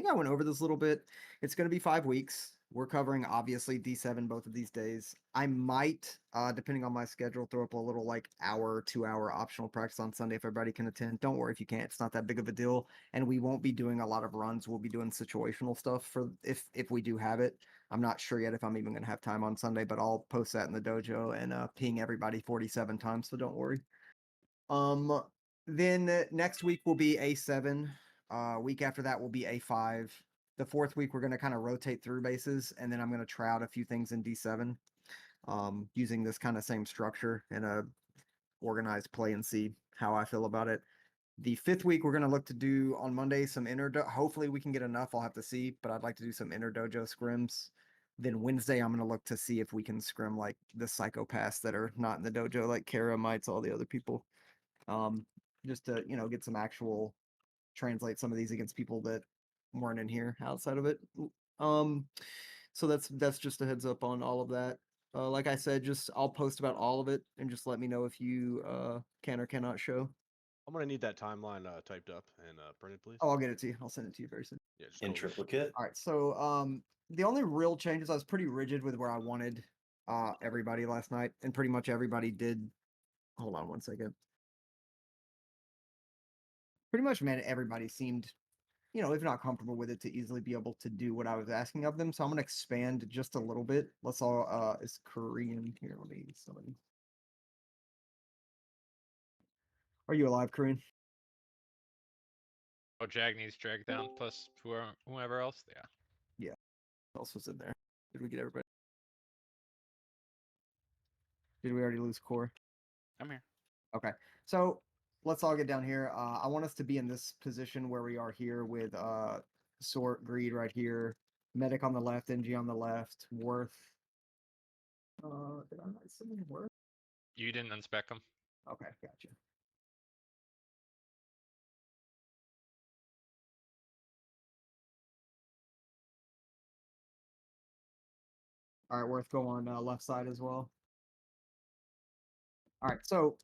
I went over this a little bit. It's going to be 5 weeks. We're covering obviously D7 both of these days. I might, depending on my schedule, throw up a little like hour, 2 hour optional practice on Sunday if everybody can attend. Don't worry if you can't; it's not that big of a deal. And we won't be doing a lot of runs. We'll be doing situational stuff for if we do have it. I'm not sure yet if I'm even going to have time on Sunday, but I'll post that in the dojo and ping everybody 47 times. So don't worry. Um, then next week will be A7. Week after that will be A5. The fourth week we're going to kind of rotate through bases, and then I'm going to try out a few things in D7, using this kind of same structure and a organized play and see how I feel about it. The fifth week we're going to look to do on Monday some hopefully we can get enough. I'll have to see, but I'd like to do some inner dojo scrims. Then Wednesday I'm going to look to see if we can scrim like the psychopaths that are not in the dojo, like Kara, Mites, all the other people. Um, just to get some actual translate some of these against people that weren't in here outside of it. Um, so that's just a heads up on all of that. Like I said, just I'll post about all of it and just let me know if you can or cannot show. I'm gonna need that timeline typed up and printed, please. Oh, I'll get it to you. I'll send it to you very soon. Yeah, just In code it. triplicate. All right. So the only real changes, I was pretty rigid with where I wanted everybody last night, and pretty much everybody did. Hold on one second. Pretty much, man, everybody seemed, if not comfortable with it, to easily be able to do what I was asking of them. So I'm gonna expand just a little bit. Let's all is Korean here. Let me somebody. Are you alive, Korean? Oh, Jag needs drag down plus whoever else. Yeah. Yeah. What else was in there? Did we get everybody? Did we already lose core? I'm here. Okay. So let's all get down here. I want us to be in this position where we are here with Sort Greed right here, Medic on the left, NG on the left, Worth. Did I not say Worth? You didn't unspec them. Okay, gotcha. All right, Worth, go on left side as well. All right, so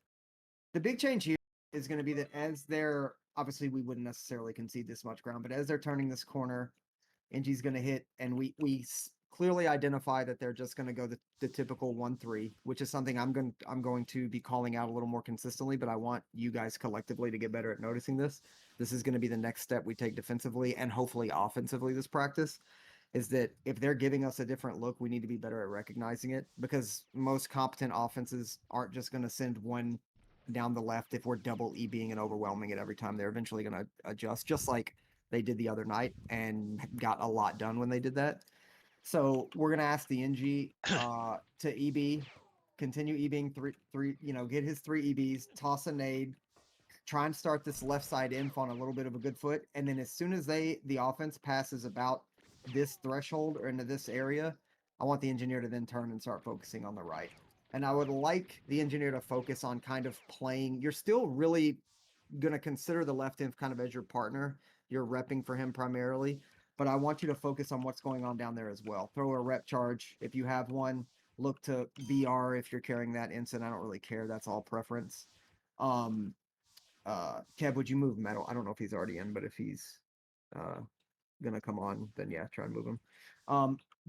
the big change here is going to be that as they're obviously we wouldn't necessarily concede this much ground, but as they're turning this corner, Ingy's going to hit, and we clearly identify that they're just going to go the typical 1-3, which is something I'm going to be calling out a little more consistently. But I want you guys collectively to get better at noticing this. This is going to be the next step we take defensively and hopefully offensively this practice. Is that if they're giving us a different look, we need to be better at recognizing it, because most competent offenses aren't just going to send one down the left if we're double EBing and overwhelming it every time. They're eventually going to adjust, just like they did the other night and got a lot done when they did that. So we're going to ask the NG to EB, continue EBing three, get his 3 EBs, toss a nade, try and start this left side inf on a little bit of a good foot. And then as soon as the offense passes about this threshold or into this area, I want the engineer to then turn and start focusing on the right. And I would like the engineer to focus on kind of playing. You're still really going to consider the left inf kind of as your partner. You're repping for him primarily, but I want you to focus on what's going on down there as well. Throw a rep charge if you have one. Look to VR if you're carrying that instant. I don't really care. That's all preference. Kev, would you move metal? I don't know if he's already in, but if he's gonna come on, then yeah, try and move him.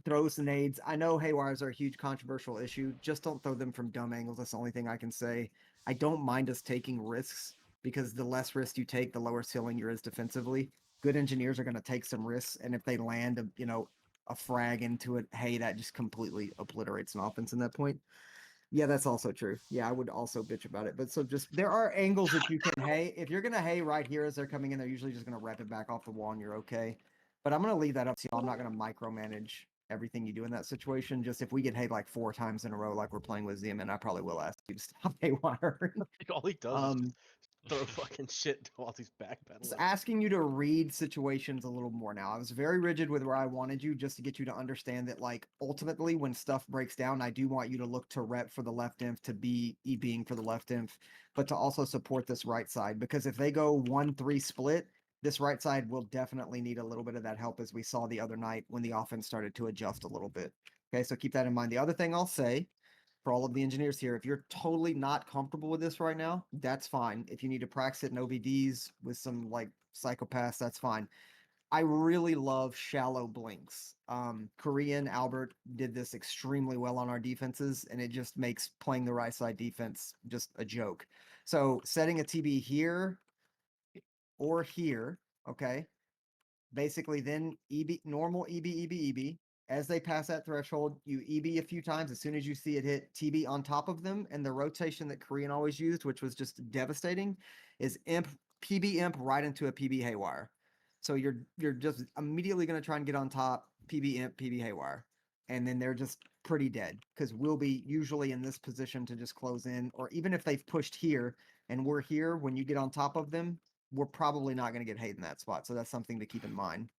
Throws the nades. I know haywires are a huge controversial issue. Just don't throw them from dumb angles. That's the only thing I can say. I don't mind us taking risks, because the less risk you take, the lower ceiling your is defensively. Good engineers are going to take some risks, and if they land a frag into it, hey, that just completely obliterates an offense in that point. Yeah, that's also true. Yeah, I would also bitch about it. But so just there are angles that you can hay. If you're gonna hay right here as they're coming in, they're usually just gonna rep it back off the wall and you're okay. But I'm gonna leave that up to you. I'm not gonna micromanage everything you do in that situation. Just if we get hay like 4 times in a row, like we're playing with Zeman, I probably will ask you to stop haywire. All he does is throw fucking shit while he's Just backpedaling. asking you to read situations a little more now. I was very rigid with where I wanted you, just to get you to understand that, like, ultimately when stuff breaks down, I do want you to look to rep for the left inf, to be being for the left inf, but to also support this right side, because if they go 1-3 split, this right side will definitely need a little bit of that help, as we saw the other night when the offense started to adjust a little bit. Okay, so keep that in mind. The other thing I'll say for all of the engineers here, if you're totally not comfortable with this right now, that's fine. If you need to practice it in OBDs with some like psychopaths, that's fine. I really love shallow blinks. Korean Albert did this extremely well on our defenses, and it just makes playing the right side defense just a joke. So setting a TB here or here, okay? Basically, then EB normal EB. As they pass that threshold, you EB a few times. As soon as you see it hit TB on top of them, and the rotation that Korean always used, which was just devastating, is imp PB imp right into a PB haywire. So you're just immediately going to try and get on top, PB imp, PB haywire, and then they're just pretty dead because we'll be usually in this position to just close in, or even if they've pushed here and we're here, when you get on top of them, we're probably not going to get hate in that spot. So that's something to keep in mind.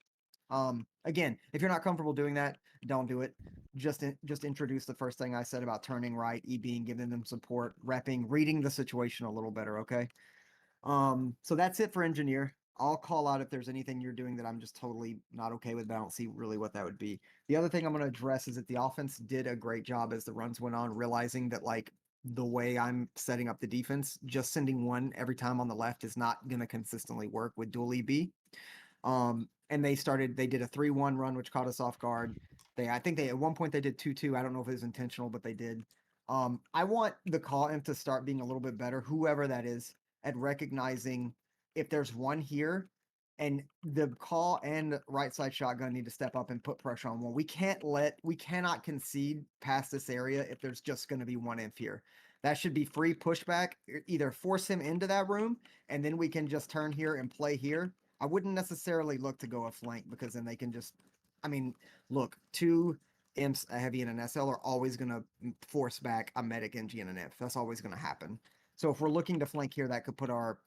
Again, if you're not comfortable doing that, don't do it. Just introduce the first thing I said about turning right, EBing, giving them support, repping, reading the situation a little better. Okay. So that's it for engineer. I'll call out if there's anything you're doing that I'm just totally not okay with, but I don't see really what that would be. The other thing I'm going to address is that the offense did a great job as the runs went on, realizing that like the way I'm setting up the defense, just sending one every time on the left is not going to consistently work with dual EB. And they did a 3-1 run, which caught us off guard. I think at one point they did 2-2. I don't know if it was intentional, but they did. I want the call imp to start being a little bit better, whoever that is, at recognizing if there's one here and the call and right side shotgun need to step up and put pressure on one. We cannot concede past this area if there's just going to be one imp here. That should be free pushback. Either force him into that room and then we can just turn here and play here. I wouldn't necessarily look to go a flank because then they can just, I mean, look, two imps, a heavy and an SL are always going to force back a medic NG and an imp. That's always going to happen. So if we're looking to flank here, that could put our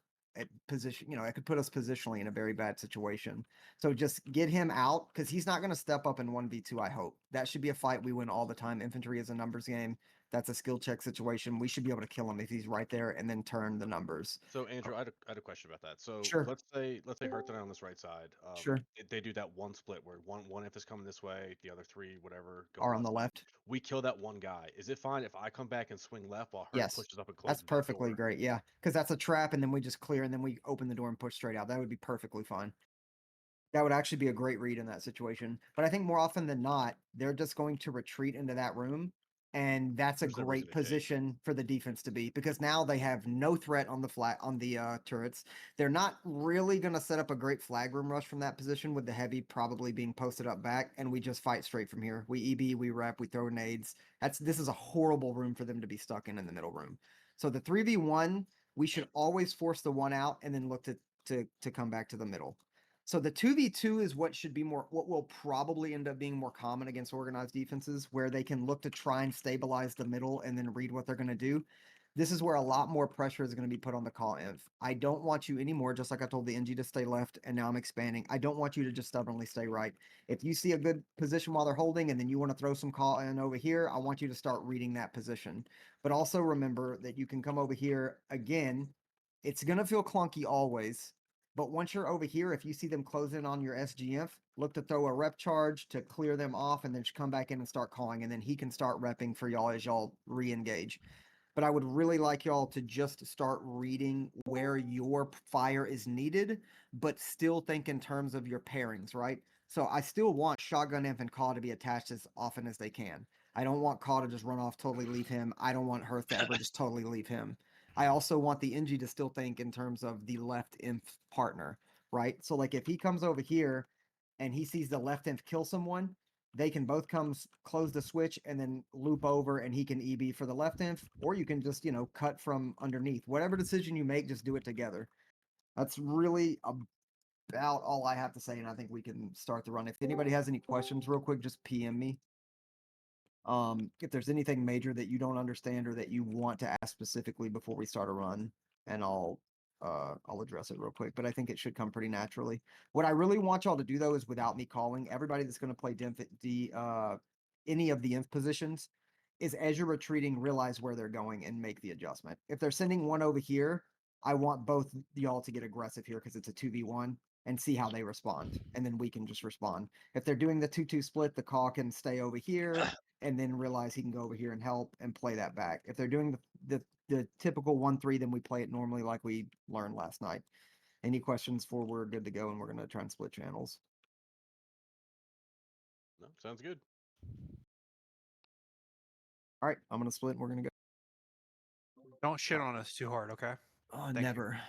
position, it could put us positionally in a very bad situation. So just get him out because he's not going to step up in 1v2, I hope. That should be a fight we win all the time. Infantry is a numbers game. That's a skill check situation. We should be able to kill him if he's right there and then turn the numbers. So Andrew, I had a question about that. So Sure. let's say Hearthstone on this right side. Sure. They do that one split where one if is coming this way, the other three, whatever, go Are on the left. We kill that one guy. Is it fine if I come back and swing left while Hurt Yes. pushes up and That's closes that perfectly door? great. Yeah. Because that's a trap, and then we just clear, and then we open the door and push straight out. That would be perfectly fine. That would actually be a great read in that situation. But I think more often than not, they're just going to retreat into that room. And that's a There's no reason great to take. position for the defense to be because now they have no threat on the turrets. They're not really going to set up a great flag room rush from that position with the heavy probably being posted up back. And we just fight straight from here. We EB, we rep, we throw nades. This is a horrible room for them to be stuck in the middle room. So the 3v1, we should always force the one out and then look to come back to the middle. So the 2v2 is what will probably end up being more common against organized defenses, where they can look to try and stabilize the middle and then read what they're going to do. This is where a lot more pressure is going to be put on the call inf. I don't want you anymore, just like I told the NG to stay left, and now I'm expanding. I don't want you to just stubbornly stay right. If you see a good position while they're holding and then you want to throw some call in over here, I want you to start reading that position. But also remember that you can come over here again. It's going to feel clunky always. But once you're over here, if you see them close in on your SGF, look to throw a rep charge to clear them off and then come back in and start calling. And then he can start repping for y'all as y'all re-engage. But I would really like y'all to just start reading where your fire is needed, but still think in terms of your pairings, right? So I still want Shotgun Imp and Caw to be attached as often as they can. I don't want Caw to just run off, totally leave him. I don't want Hearth to ever just totally leave him. I also want the NG to still think in terms of the left imp partner, right? So like if he comes over here and he sees the left imp kill someone, they can both come close the switch and then loop over and he can EB for the left imp, or you can just, cut from underneath. Whatever decision you make, just do it together. That's really about all I have to say, and I think we can start the run. If anybody has any questions real quick, just PM me. If there's anything major that you don't understand or that you want to ask specifically before we start a run, and I'll address it real quick, but I think it should come pretty naturally. What I really want y'all to do though is without me calling, everybody that's going to play any of the inf positions is as you're retreating, realize where they're going and make the adjustment. If they're sending one over here, I want both y'all to get aggressive here because it's a 2v1 and see how they respond. And then we can just respond. If they're doing the 2-2 split, the call can stay over here and then realize he can go over here and help and play that back. If they're doing the typical 1-3, then we play it normally like we learned last night. Any questions for we're good to go and we're going to try and split channels. No, sounds good. All right, I'm gonna split. And we're gonna go. Don't shit on us too hard, okay? Oh, Thank you. never.